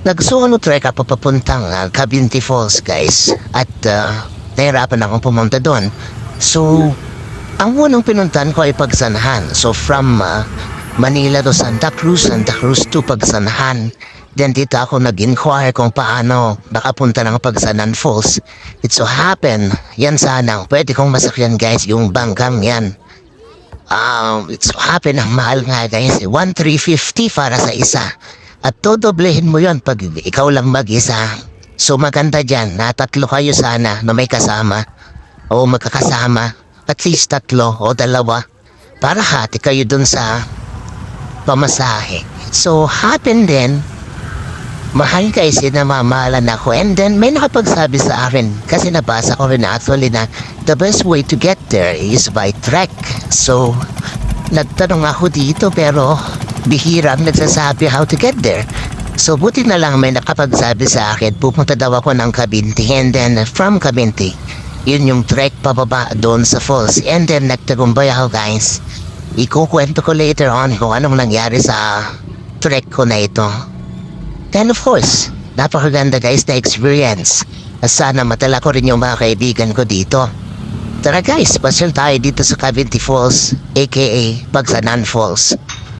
Nag-solo trek ako papuntang Cavinti Falls, guys. At nahirapan akong pumunta doon. So, ang unang pinuntan ko ay Pagsanahan. So, from Manila to Santa Cruz to Pagsanahan. Then dito ako nag-inquire kung paano nakapunta ng Pagsanahan Falls. It so happen, yan sana, pwede kong masakyan, guys, yung bangkang yan. It so happen, ang mahal nga, guys, 1,350 para sa isa. At dodoblehin mo yon pag ikaw lang mag-isa. So maganda dyan na tatlo kayo sana na may kasama. O magkakasama. At least tatlo o dalawa. Para hati kayo dun sa pamasahe. So happen din. Mahal guys, namamahalan ako. And then may nakapagsabi sa akin. Kasi nabasa ko rin actually na the best way to get there is by trek. So nagtanong ako dito pero bihirang nagsasabi how to get there. So buti na lang may nakapagsabi sa akin, pupunta daw ako ng Cavinti, and then from Cavinti, yun yung trek pababa doon sa falls. And then nagtagumpay ako, guys. Ikukwento ko later on kung anong nangyari sa trek ko na ito. Then of course, napakaganda, guys, na experience. Sana matala ko rin yung mga kaibigan ko dito. Tara guys, pasyal tayo dito sa Cavinti Falls, aka Pagsanahan Falls.